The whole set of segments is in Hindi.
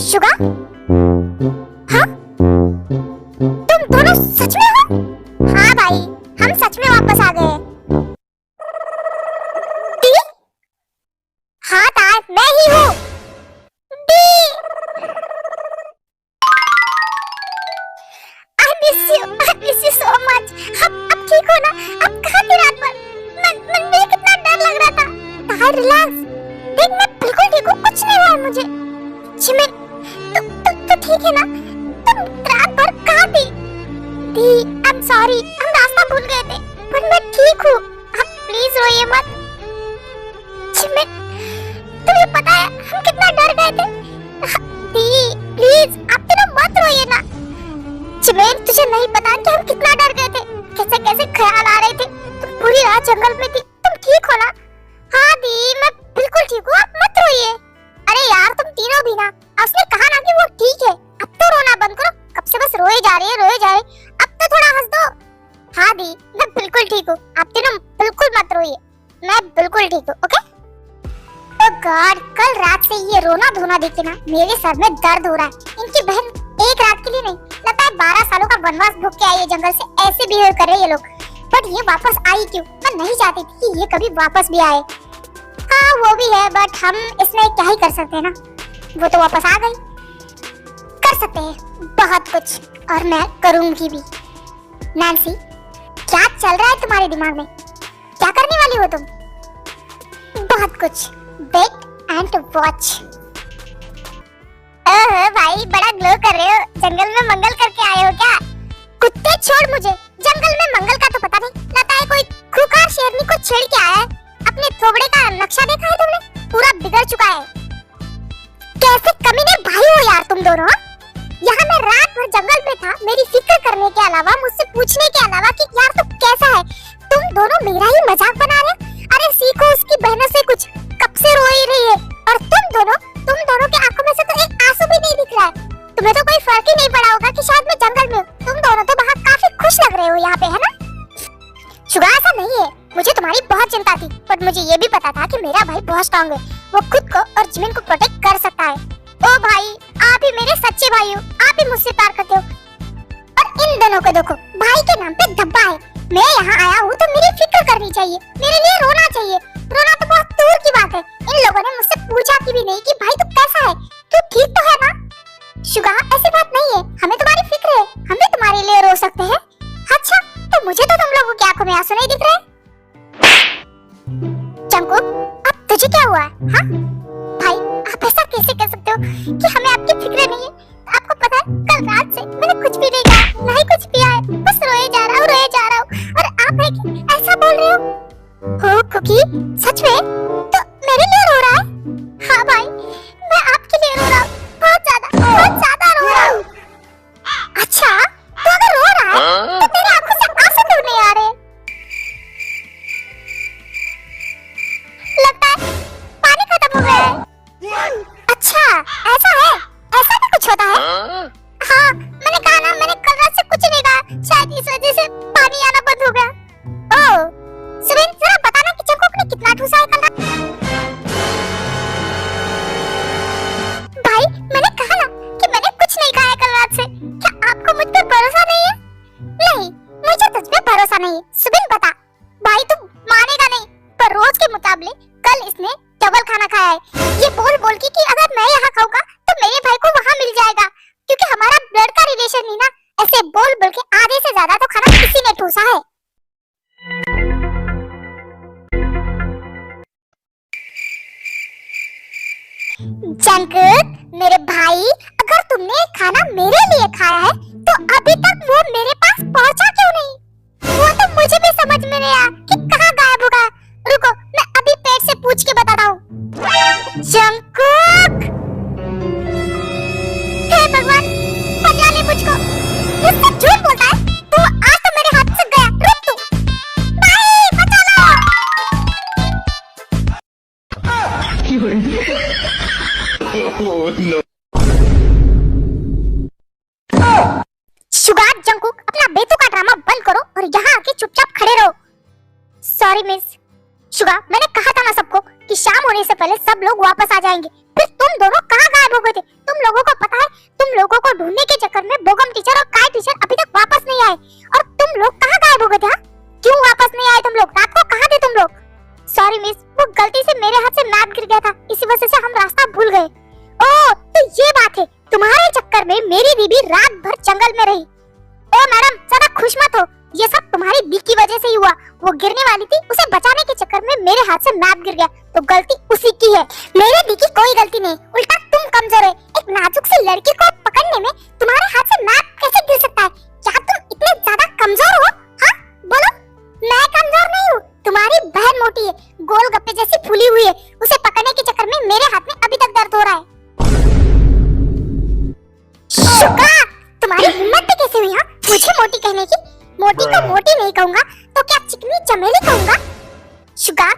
शुगा? हाँ? तुम दोनों सच में हो? हाँ भाई, हम सच में वापस आ गए। डी? हाँ तार, मैं ही हूँ। D? I miss you so much. अब ठीक हो ना? अब कहाँ थी रात भर? मुझे कितना डर लग रहा था। तार रिलैक्स, देख मैं बिल्कुल ठीक हूँ, कुछ नहीं हुआ मुझे। जिमिन, तो ठीक है ना? तुम रात भर कहाँ थी? दी, I'm sorry, हम रास्ता भूल गए थे, पर मैं ठीक हूँ। आप प्लीज रोइए मत। जिमिन, तुम्हें पता है हम कितना डर गए थे? दी, प्लीज आप तीनों मत रोइए ना। जिमिन, तुझे नहीं पता कि हम कितना डर गए थे, कैसे कैसे ख्याल आ रहे थे। तुम पूरी रात जंगल में थी, तुम ठीक हो ना? हाँ दी, मैं बिल्कुल ठीक हूँ, आप मत रोइए। अरे यार तुम तीनों भी ना, उसने कहा ना कि वो ठीक है, अब तो रोना बंद करो, कब से बस रोए जा रही है, अब तो थोड़ा हंस दो। हाँ दी, मैं बिल्कुल ठीक हूँ, आप तीनों बिल्कुल मत रोइए, मैं बिल्कुल ठीक हूँ, ओके? ओ गॉड, कल रात से ये रोना धोना देख के ना मेरे सर में दर्द हो रहा है। इनकी बहन एक रात के लिए नहीं, लगता है 12 सालों का वनवास भोग के आई है जंगल से, ऐसे बिहेव कर रहे हैं ये लोग। बट ये वापस आई क्यों? मैं नहीं चाहती थी कि ये कभी वापस भी आए। हाँ वो भी है, बट हम इसमें क्या ही कर सकते हैं ना, वो तो वापस आ गई। कर सकते हैं बहुत कुछ, और मैं करूंगी भी। नैंसी, क्या चल रहा है तुम्हारे दिमाग में? क्या करने वाली हो तुम? बहुत कुछ, वेट एंड वॉच। ओह भाई, बड़ा ग्लो कर रहे हो, जंगल में मंगल करके आए हो क्या? कुत्ते छोड़ मुझे, जंगल में मंगल का तो पता नहीं, लगता है कोई खूंखार शेरनी को छेड़ के आया है। अपने थोबड़े का नक्शा देखा है तुमने? पूरा बिगड़ चुका है। कैसे कमीने भाई हो यार तुम दोनों? यहाँ मैं रात भर जंगल में था, मेरी फिक्र करने के अलावा, मुझसे पूछने के अलावा कि यार तू कैसा है, तुम दोनों मेरा ही मजाक बना रहे। अरे सीखो उसकी बहनों से कुछ, कब से रो ही रही है। और तुम दोनों के आंखों में से तो एक आंसू भी नहीं दिख रहा है। तुम्हें तो कोई फर्क ही नहीं पड़ा होगा कि शायद मैं जंगल में हूँ। तुम दोनों तो बाहर काफी खुश लग रहे हो यहाँ पे, है ना? शुगा, ऐसा नहीं है, मुझे तुम्हारी बहुत चिंता थी, बट मुझे ये भी पता था कि मेरा भाई बहुत स्ट्रांग है, वो खुद को और जिमिन को प्रोटेक्ट कर सकता है। ओ भाई, आप ही मेरे सच्चे भाई हो, आप ही मुझसे प्यार करते हो। और इन दोनों को देखो, भाई के नाम पे धब्बा है। मैं यहाँ आया हूँ तो मेरी फिक्र करनी चाहिए, मेरे लिए रोना चाहिए। रोना तो बहुत दूर की बात है, इन लोगों ने मुझसे पूछा भी नहीं कि भाई तू कैसा है, तू ठीक तो है ना? शुगा, ऐसी बात नहीं है, हमें तुम्हारी फिक्र है, हम भी तुम्हारे लिए रो सकते हैं। अच्छा, तो मुझे तो तुम लोगों की आंखों में आंसू नहीं दिख रहे। जंकुक, अब तुझे क्या हुआ है? हाँ भाई, आप ऐसा कैसे कह सकते हो कि हमें आपकी फिक्र नहीं है? आपको पता है कल रात से मैंने कुछ भी नहीं कहा, ना ही कुछ पिया है, बस रोए जा रहा हूँ, और आप है कि ऐसा बोल रहे हो? हो कुकी, सच में? तो मेरे लिए रो रहा है? हाँ भाई, मैं आपके लिए रो रहा हूँ, बहुत ज्यादा रो रहा हूँ। अच्छा, तो अगर रो रहा है तो तेरी आंखों से आंसू क्यों नहीं आ रहे? लगता है पानी खत्म हो गया है। अच्छा, ऐसा है, ऐसा भी कुछ होता है? हाँ, मैंने कहा ना, मैंने कल रात से कुछ नहीं कहा, शायद इस वजह से पानी आना बंद हो गया। ओह, सुबिन, जरा बताना कि जंकुक ने कितना ठूसा है कल रात? भाई, मैंने कहा ना कि मैंने कुछ नहीं खाया कल रात से। क्या आपको मुझ पे भरोसा नहीं है? नहीं, मुझे तुझ पे भरोसा नहीं है। सुबिन बता, भाई तू मानेगा नहीं, पर रोज के मुकाबले कल इसने डबल खाना खाया है। ये बोल बोल के कि अगर मैं यहाँ खाऊंगा तो मेरे भाई को वहाँ मिल जाएगा, क्योंकि हमारा ब्लड का रिलेशन नहीं ना। ऐसे बोल बोल के आधे से ज्यादा तो खाना किसी ने ठूसा है। जंकुक, मेरे भाई, अगर तुमने खाना मेरे लिए खाया है तो अभी तक वो मेरे पास पहुंचा क्यों नहीं? वो तो मुझे भी समझ में नहीं आया कि कहाँ गायब हो गया। रुको, मैं अभी पेट से पूछ के बताता हूँ। जंकुक, हे भगवान, बचा ले मुझको। मुझसे झूठ बोलता है तू, आज तो मेरे हाथ से गया। रुक तू, भाई बचा लो। शुगा, जंकुक, अपना बेतुका ड्रामा बंद करो और यहाँ आके चुपचाप खड़े रहो। Sorry miss. शुगा, मैंने कहा था ना सबको कि शाम होने से पहले सब लोग वापस आ जाएंगे, फिर तुम दोनों कहाँ गायब हो गए थे? तुम लोगों को पता है, तुम लोगों को ढूंढने के चक्कर में बोगम टीचर और काय टीचर अभी तक वापस नहीं आए। और तुम लोग कहाँ गायब हो गए थे? क्यों वापस नहीं आए तुम लोग? रात को कहाँ थे तुम लोग? सॉरी मिस, वो गलती से मेरे हाथ से मैप गिर गया था, इसी वजह से हम रास्ता भूल गए। ओह, तो ये बात है। तुम्हारे चक्कर में मेरी दीदी रात भर जंगल में रही। ओ मैडम, ज्यादा खुश मत हो, ये सब तुम्हारी दी की वजह से ही हुआ। वो गिरने वाली थी, उसे बचाने के चक्कर में मेरे हाथ से मैप गिर गया, तो गलती उसी की है। मेरे दी की कोई गलती नहीं, उल्टा तुम कमजोर है। एक नाजुक सी लड़की को पकड़ने में तुम्हारे हाथ से मैप कैसे गिर सकता है? क्या तुम इतने ज्यादा कमजोर हो? हाँ बोलो। मैं कमजोर नहीं हूँ, तुम्हारी बहन मोटी है, गोलगप्पे जैसी फूली हुई है, उसे पकड़ने के चक्कर में मेरे हाथ में अभी तक दर्द हो रहा है। शुक्र, तुम्हारी हिम्मत भी कैसे हुई हाँ मुझे मोटी कहने की? मोटी को मोटी नहीं कहूंगा तो क्या चिकनी चमेली कहूंगा? शुगा,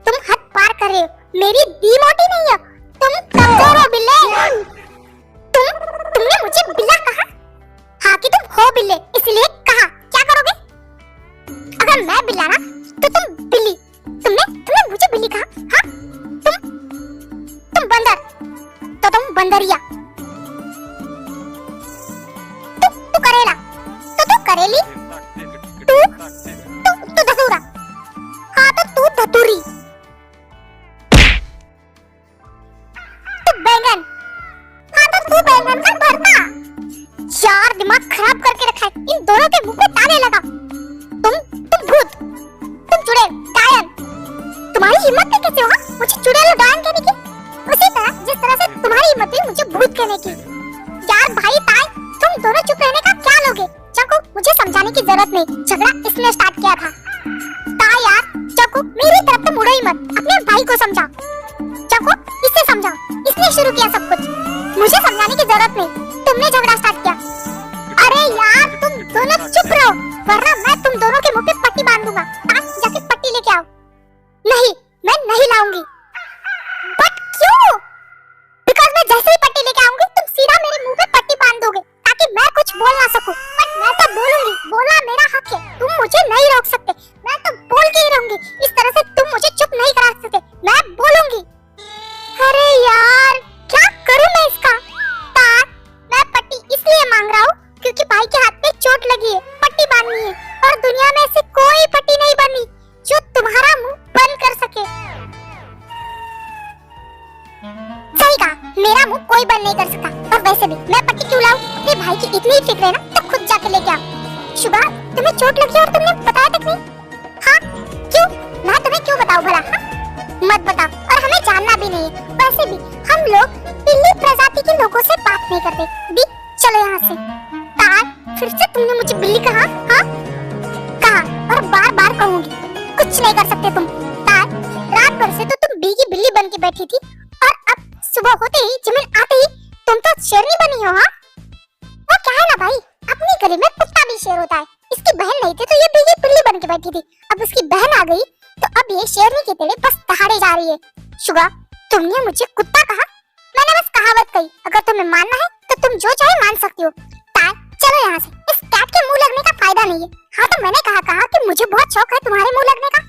तुम हद पार कर रहे हो। मेरी दी मोटी नहीं है, तुम कमजोर हो बिल्ले। तुमने मुझे बिल्ला कहा? हाँ कि तुम हो बिल्ले, इसलिए कहा। क्या करोगे? अगर मैं बिल्ला ना तो तुम बिल्ली। तुमने मुझे बिल्ली कहा? हाँ तुम बंदर, तो तुम बंदरिया। तू करेला, तो तू करेली। तू धतूरा, हाँ तो तू धतूरी। तू बैंगन, हाँ तो तू बैंगन का भरता। यार दिमाग खराब करके रखा है, इन दोनों के मुंह पे ताले लगा। तुम भूत, तुम चुड़ैल, डायन। तुम्हारी हिम्मत कैसे हुआ मुझे चुड़ैल और डायन कहने की? उसी तरह जिस तरह से तुम्हारी हिम्मत हुई मुझे भूत कहने की। यार भाई ताई, तुम दोनों चुप रहने का क्या लोगे? चकू, मुझे समझाने की जरूरत नहीं, झगड़ा इसने स्टार्ट किया था। ताई यार, चकू मेरी तरफ तो मुड़ो ही मत, अपने भाई को समझाओ। चकू, इसे समझाओ, इसने शुरू किया सब कुछ, मुझे समझाने की जरूरत नहीं, तुमने झगड़ा स्टार्ट किया। अरे यार तुम दोनों चुप रहो, वरना मैं तुम दोनों के मुंह पे पट्टी बांध दूंगा। जाके पट्टी लेके आओ। नहीं, मैं नहीं लाऊंगी। बट क्यों? बिकॉज़ मैं जैसे ही पट्टी लेके आऊंगी तुम सीधा मेरे मुंह पे पट्टी बांध दोगे, ताकि मैं कुछ बोल ना सकूं। बट मैं तो बोलूंगी, बोलना मेरा हक है, तुम मुझे नहीं रोक सकते। मैं तो बोल के ही रहूंगी, इस तरह से तुम मुझे चुप नहीं करा सकते, मैं बोलूंगी। अरे यार क्या करूं मैं इसका? तार, मैं पट्टी इसलिए मांग रहा हूँ क्योंकि भाई के हाथ पे चोट लगी है, पट्टी बांधनी है, और दुनिया में ऐसे कोई पट्टी नहीं बनी जो तुम्हारा मुंह बंद कर सके। सही कहा, मेरा मुंह कोई बंद नहीं कर सकता। और वैसे भी मैं पट्टी क्यों लाऊं? अपने भाई की इतनी फिक्र है ना तो खुद जाके लेके आओ। शुभा, तुम्हें चोट लगी और तुमने बताया तक नहीं? हाँ क्यों? मैं तुम्हें क्यों बताऊं भला? हाँ? मत बताओ, और हमें जानना भी नहीं है। वैसे भी हम लोग बिल्ली प्रजाति के लोगों से बात नहीं करते। दी, चलो यहाँ से। तार, फिर से तुमने मुझे बिल्ली कहा? हाँ कहा, और बार बार कहूंगी, कुछ नहीं कर सकते तुम। तार, रात भर से तो तुम बीगी बिल्ली बन के बैठी थी, और अब सुबह होते ही, जमीन आते ही तुम तो शेरनी बनी हो। हाँ वो क्या है ना भाई, अपनी गली में कुत्ता भी शेर होता है। इसकी बहन नहीं थी तो ये बीगी बिल्ली बन के बैठी थी, अब उसकी बहन आ गई तो अब ये शेरनी के तेड़े बस दहाड़े जा रही है। शुगा, तुमने मुझे कुत्ता कहा? मैंने बस कहावत कही, अगर तुम्हें मानना है तो तुम जो चाहे मान सकती हो। तार, चलो यहाँ से, इस कैट के मुंह लगने का फायदा नहीं है। हाँ तो मैंने कहा कि मुझे बहुत शौक है तुम्हारे मुंह लगने का।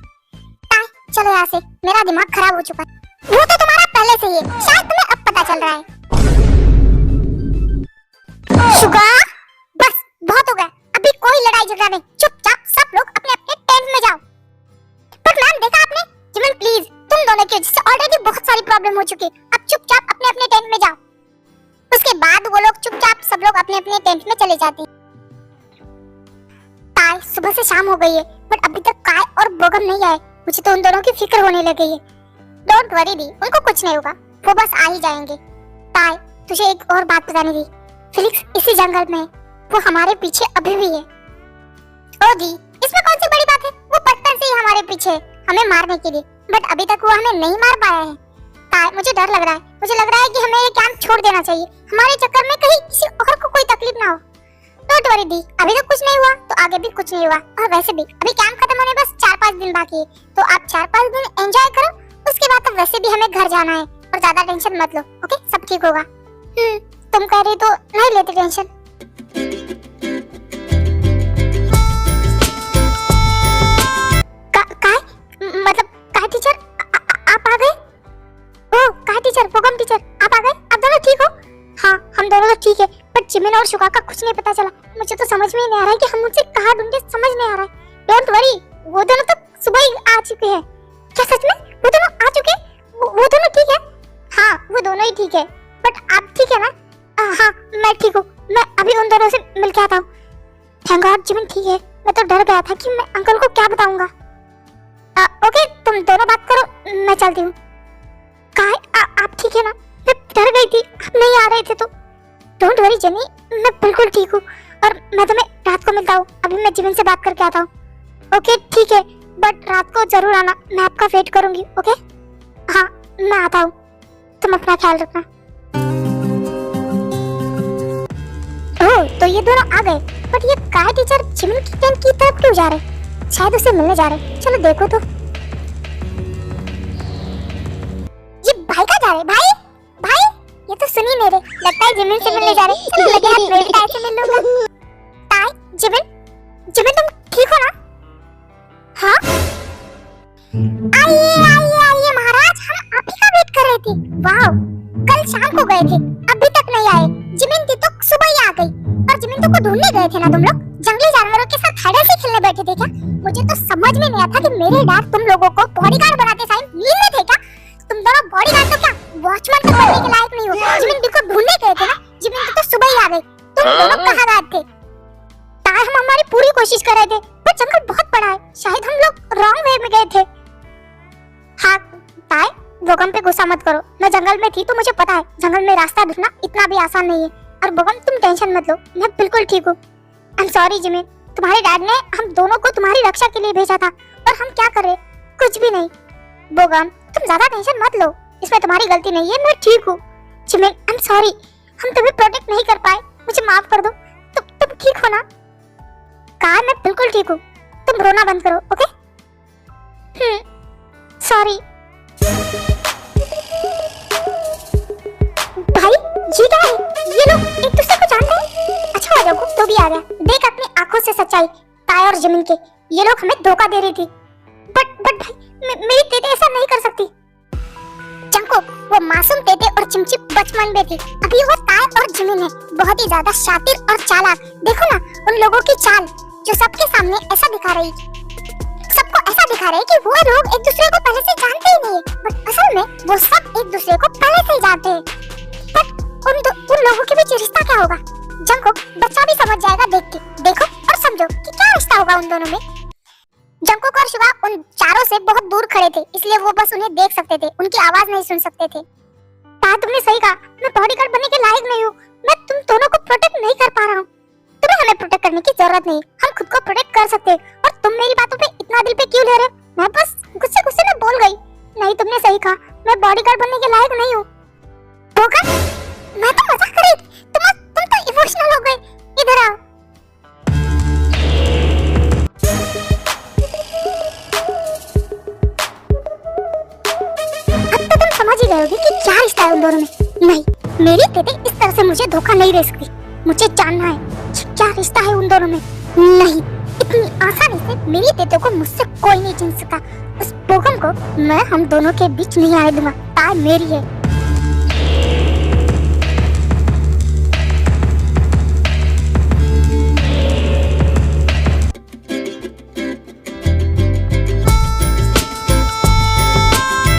तार, चलो यहाँ से, मेरा दिमाग खराब हो चुका है। वो तो तुम्हारा पहले से ही है, शायद तुम्हें अब पता चल रहा है। शुगा, बस बहुत हो गया, अभी कोई लड़ाई झगड़ा नहीं, चुपचाप सब लोग अपने अपने टेंट में जाओ। पर मैम देखा आपने, जिमिन प्लीज, तुम दोनों की वजह से ऑलरेडी बहुत सारी प्रॉब्लम हो चुकी है, अब चुपचाप अपने अपने टेंट में जाओ। उसके बाद वो लोग चुपचाप सब लोग अपने अपने टेंट में चले जाते हैं। ताई, सुबह से शाम हो गई है, बट अभी तक काय और बोगम नहीं आए, मुझे तो उन दोनों की फिक्र होने लग गई है। डोंट वरी दी, उनको कुछ नहीं होगा, वो बस आ ही जाएंगे। ताई, तुझे एक और बात बतानी थी, फिलिक्स इसी जंगल में है, वो हमारे पीछे अभी भी है। ओ दी, इसमें कौन सी बड़ी बात है, वो बचपन से ही हमारे पीछे है, हमें मारने के लिए, बट अभी तक वो हमें नहीं मार पाया है। ताई, मुझे डर लग रहा है, मुझे लग रहा है कि हमें ये कैंप छोड़ देना चाहिए, हमारे चक्कर में कहीं किसी और को कोई तकलीफ ना हो। डोंट वरी दी, अभी तक कुछ नहीं हुआ तो आगे भी कुछ नहीं हुआ, और वैसे भी अभी कैंप खत्म होने बस 4-5 दिन बाकी है, तो आप 4-5 दिन एंजॉय करो, उसके बाद तो वैसे भी हमें घर जाना है, और ज्यादा टेंशन मत लो, ओके, सब ठीक होगा। तुम कह रही तो नहीं लेते टेंशन। मतलब काय टीचर, आप आ गए? ओह काय टीचर, बोगम टीचर, आप आ गए? जिमिन और शुगा का कुछ नहीं पता चला। मुझे तो समझ में ही नहीं आ रहा है कि हम उनसे कहाँ ढूंढे, समझ नहीं आ रहा है। डोंट वरी, वो दोनों तो सुबह ही आ चुके हैं। क्या सच में वो दोनों आ चुके हैं? वो दोनों ठीक है? हाँ वो दोनों ही ठीक है, बट आप ठीक है ना? हाँ मैं ठीक हूँ, मैं अभी उन दोनों से मिल के आता हूँ। थैंक गॉड जिमिन ठीक है, मैं तो डर गया था कि मैं अंकल को क्या बताऊंगा। ओके तुम दोनों बात करो, मैं चलती हूँ। आप ठीक है ना? मैं डर गई थी, आप नहीं आ रहे थे तो। डोंट वरी जेनी, मैं बिल्कुल ठीक हूँ और मैं तुम्हें रात को मिलता हूँ। अभी मैं जिमिन से बात करके आता हूँ। ओके ठीक है, बट रात को जरूर आना, मैं आपका वेट करूंगी। ओके हाँ मैं आता हूँ, तुम अपना ख्याल रखना। ओह तो ये दोनों आ गए, बट ये काय टीचर जिमिन की टेंट की तरफ क्यों जा रहे? शायद उसे मिलने जा रहे। चलो देखो तो। ये भाई कहाँ जा रहे? भाई भाई ये तो सुन ही नहीं रहे, लगता है जिमिन से मिलने जा रहे। चलो लगे हाथ मेरी टाई से मिल लूंगा। टाई जिमिन, जिमिन तुम ठीक हो ना? हाँ आइए आइए आइए महाराज, हम आप ही का वेट कर रहे थे। वाह कल शाम को गए थे, अभी तक नहीं आए। जिमिन थी तो सुबह ही आ गई। और जिमिन तो को ढूंढने गए थे ना तुम लोग? जंगली जानवरों के साथ हाइड एंड सीक खेलने बैठे थे क्या? मुझे तो समझ में नहीं आता कि मेरे डैड तुम लोगों को बॉडीगार्ड बनाते टाइम नींद में थे क्या? तुम दोनों बॉडीगार्ड तो क्या वॉचमैन तो बनने के लायक नहीं हो। जिमिन को ढूंढने गए थे ना? जिमिन तो सुबह ही आ गई। तुम दोनों कहां गए थे? ताए हम हमारी पूरी कोशिश कर रहे थे, पर जंगल बहुत बड़ा है, शायद हम लोग रॉन्ग वे में गए थे। हाँ ताए बोगम पे गुस्सा मत करो, मैं जंगल में थी तो मुझे पता है जंगल में रास्ता ढूंढना इतना भी आसान नहीं है। और बोगम तुम टेंशन मत लो, मैं बिल्कुल ठीक हूँ। आई एम सॉरी जिमिन, तुम्हारे डैड ने हम दोनों को तुम्हारी रक्षा के लिए भेजा था और हम क्या कर रहे? कुछ भी नहीं। बोगम तुम ज्यादा टेंशन मत लो, इसमें तुम्हारी गलती नहीं है, मैं ठीक हूँ। जिमिन आई एम सॉरी, हम तुम्हें प्रोटेक्ट नहीं कर पाए, मुझे माफ कर दो। तुम ठीक हो ना? कहा मैं बिल्कुल ठीक हूँ, तुम रोना बंद करो। Okay sorry. भाई ये क्या है? ये लोग एक दूसरे को जानते हैं? अच्छा हो जाओ तो भी आ गया, देख अपनी आंखों से सच्चाई। ताया और जमीन के ये लोग हमें धोखा दे रही थी। बट भाई मेरी तेते ऐसा नहीं कर सकती। चंको वो मासूम तेते और चिमची बचपन में थी, अभी वो ताया और जमीन है, बहुत ही ज्यादा शातिर और चालाक। देखो ना उन लोगों की चाल, जो सबके सामने ऐसा दिखा रही, सबको ऐसा दिखा रहे कि वो लोग एक दूसरे को पहले से जानते ही नहीं है, बट असल में वो सब एक दूसरे को पहले से ही जानते हैं। बट उन लोगों के बीच रिश्ता क्या होगा? जंको बच्चा भी समझ जाएगा देख के। देखो और समझो कि क्या रिश्ता होगा उन दोनों में। जंकोक और शिवा उन चारों से बहुत दूर खड़े थे, इसलिए वो बस उन्हें देख सकते थे, उनकी आवाज नहीं सुन सकते थे। ताया तुमने सही कहा, मैं बॉडीगार्ड बनने के लायक नहीं हूँ, मैं तुम दोनों को प्रोटेक्ट नहीं कर पा रहा हूँ। तुम्हें हमें प्रोटेक्ट करने की जरूरत नहीं, हम खुद को प्रोटेक्ट कर सकते हैं। और तुम मेरी बातों पे इतना दिल पे क्यों ले रहे हो? मैं बस गुस्से में बोल गई। नहीं तुमने सही कहा, मैं बॉडीगार्ड बनने के लायक नहीं हूँ। मैं तो मजाक कर रही थी, तुम तो इमोशनल हो गए। इधर आओ। अब तो तुम समझ ही गए होगे कि क्या रिश्ता है उन दोनों में। नहीं मेरी तेते इस तरह से मुझे धोखा नहीं दे सकती, मुझे जानना है क्या रिश्ता है उन दोनों में। नहीं इतनी आसानी से मेरी तेते को मुझसे कोई नहीं छीन सकता। उस बोगम को मैं हम दोनों के बीच नहीं आने दूंगा। ताई मेरी है।